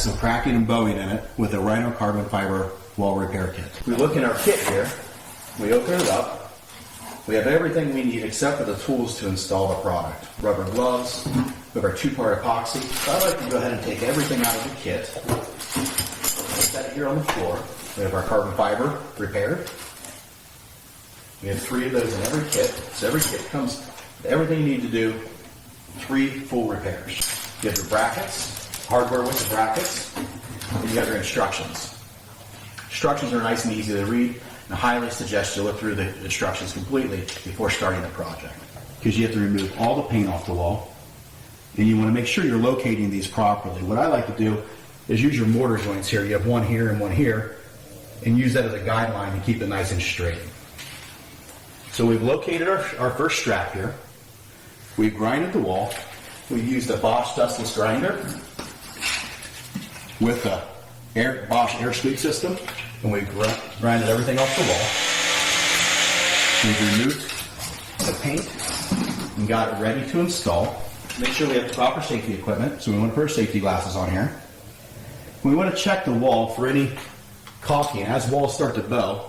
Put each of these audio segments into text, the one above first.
has some cracking and bowing in it with a Rhino carbon fiber wall repair kit. We look in our kit here, we open it up, we have everything we need except for the tools to install the product. Rubber gloves, we have our 2-part epoxy. So I like to go ahead and take everything out of the kit, set it here on the floor. We have our carbon fiber repaired. We have 3 of those in every kit. So every kit comes with everything you need to do, 3 full repairs. You have your brackets, hardware with the brackets, and you have your instructions. Instructions are nice and easy to read, and I highly suggest you look through the instructions completely before starting the project. Because you have to remove all the paint off the wall, and you want to make sure you're locating these properly. What I like to do is use your mortar joints here. You have one here and one here, and use that as a guideline to keep it nice and straight. So we've located our first strap here. We've grinded the wall. We've used a Bosch dustless grinder with a Bosch air sweep system, and we've grinded everything off the wall. We've removed the paint and got it ready to install. Make sure we have the proper safety equipment, so we want to put our safety glasses on here. We want to check the wall for any caulking. As walls start to bow,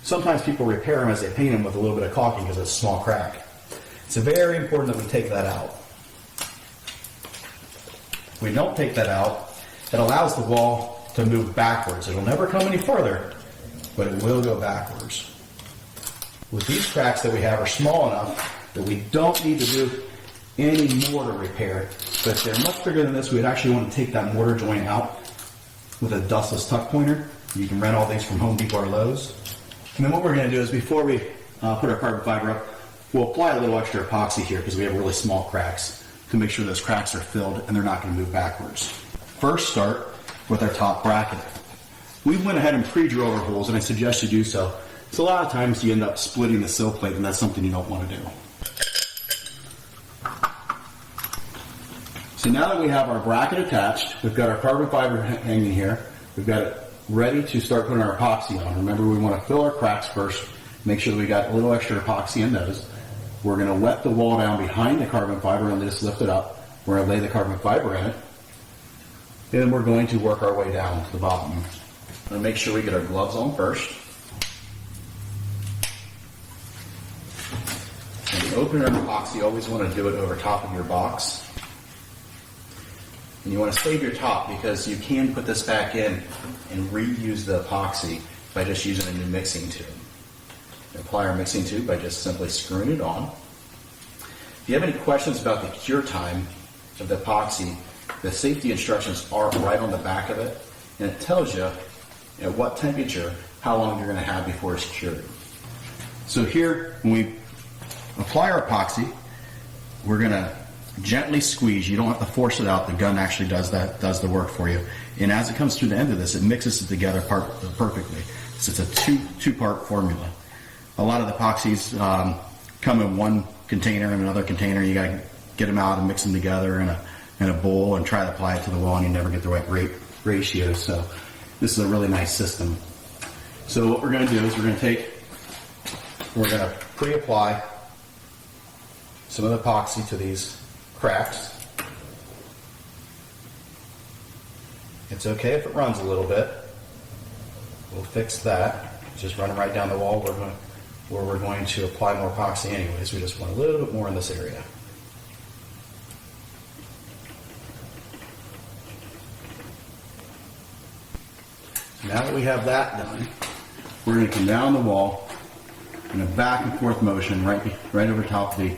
sometimes people repair them as they paint them with a little bit of caulking because it's a small crack. It's very important that we take that out. If we don't take that out, it allows the wall to move backwards. It'll never come any further, but it will go backwards. With these cracks that we have are small enough that we don't need to do any mortar repair, but if they're much bigger than this, we'd actually want to take that mortar joint out with a dustless tuck pointer. You can rent all these from Home Depot or Lowe's. And then what we're going to do is before we put our carbon fiber up, we'll apply a little extra epoxy here because we have really small cracks to make sure those cracks are filled and they're not going to move backwards. First, start with our top bracket. We went ahead and pre-drilled our holes, and I suggest you do so. So a lot of times you end up splitting the sill plate, and that's something you don't want to do. So now that we have our bracket attached, we've got our carbon fiber hanging here, we've got it ready to start putting our epoxy on. Remember, we want to fill our cracks first, make sure that we got a little extra epoxy in those. We're going to wet the wall down behind the carbon fiber and just lift it up. We're going to lay the carbon fiber in it. And then we're going to work our way down to the bottom. We're going to make sure we get our gloves on first. When you open our epoxy, you always want to do it over top of your box. And you want to save your top because you can put this back in and reuse the epoxy by just using a new mixing tube. Apply our mixing tube by just simply screwing it on. If you have any questions about the cure time of the epoxy, the safety instructions are right on the back of it, and it tells you at what temperature, how long you're going to have before it's cured. So here, when we apply our epoxy, we're going to gently squeeze. You don't have to force it out. The gun actually does the work for you. And as it comes to the end of this, it mixes it together perfectly. So it's a two-part formula. A lot of the epoxies come in one container and another container. You got to get them out and mix them together in a bowl and try to apply it to the wall, and you never get the right ratio. So this is a really nice system. So what we're going to do is we're going to pre-apply some of the epoxy to these cracks. It's okay if it runs a little bit. We'll fix that. Just run it right down the wall where we're going to apply more epoxy anyways. We just want a little bit more in this area. So now that we have that done, we're going to come down the wall in a back and forth motion right over top of the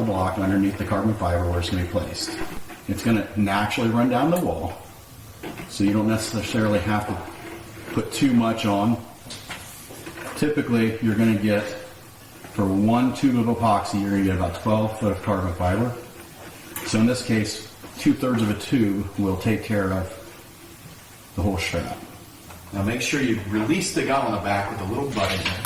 block and underneath the carbon fiber where it's going to be placed. It's going to naturally run down the wall, so you don't necessarily have to put too much on. Typically, you're going to get, for one tube of epoxy, you're going to get about 12 foot of carbon fiber. So in this case, 2/3 of a tube will take care of the whole strap. Now make sure you release the gun on the back with a little button here.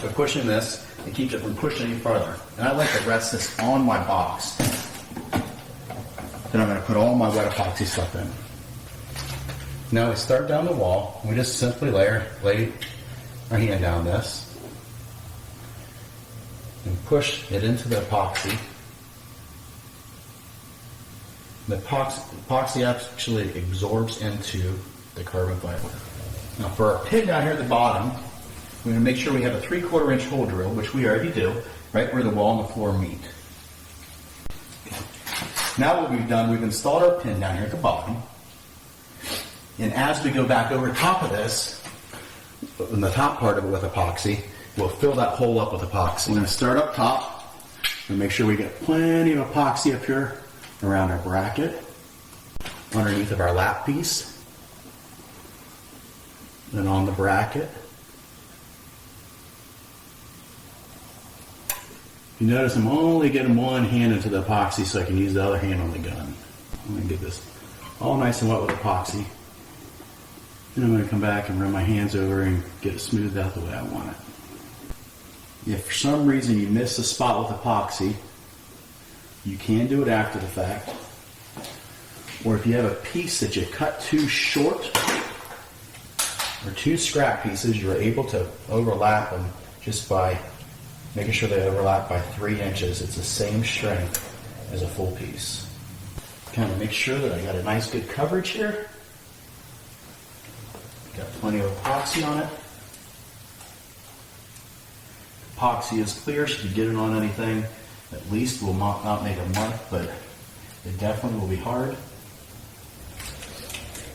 By pushing this, it keeps it from pushing any further. And I like to rest this on my box. Then I'm going to put all my wet epoxy stuff in. Now we start down the wall. We just simply lay our hand down this and push it into the epoxy. The epoxy actually absorbs into the carbon fiber. Now for our pin down here at the bottom, we're going to make sure we have a 3/4 inch hole drill, which we already do, right where the wall and the floor meet. Now what we've done, we've installed our pin down here at the bottom. And as we go back over top of this, in the top part of it with epoxy, we'll fill that hole up with epoxy. We're going to start up top and make sure we get plenty of epoxy up here around our bracket, underneath of our lap piece, then on the bracket. You notice I'm only getting one hand into the epoxy so I can use the other hand on the gun. I'm going to get this all nice and wet with epoxy. Then I'm going to come back and run my hands over and get it smoothed out the way I want it. If for some reason you miss a spot with epoxy, you can do it after the fact. Or if you have a piece that you cut too short or two scrap pieces, you're able to overlap them just by making sure they overlap by 3 inches. It's the same strength as a full piece. Kind of make sure that I got a nice good coverage here. Got plenty of epoxy on it. Epoxy is clear, so if you get it on anything, at least will not make a mark, but it definitely will be hard.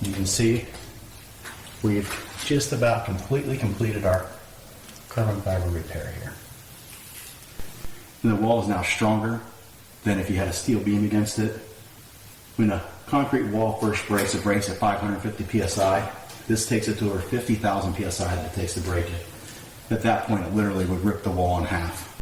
You can see we've just about completely completed our carbon fiber repair here. And the wall is now stronger than if you had a steel beam against it. When a concrete wall first breaks, it breaks at 550 psi. This takes it to over 50,000 psi that it takes to break it. At that point, it literally would rip the wall in half.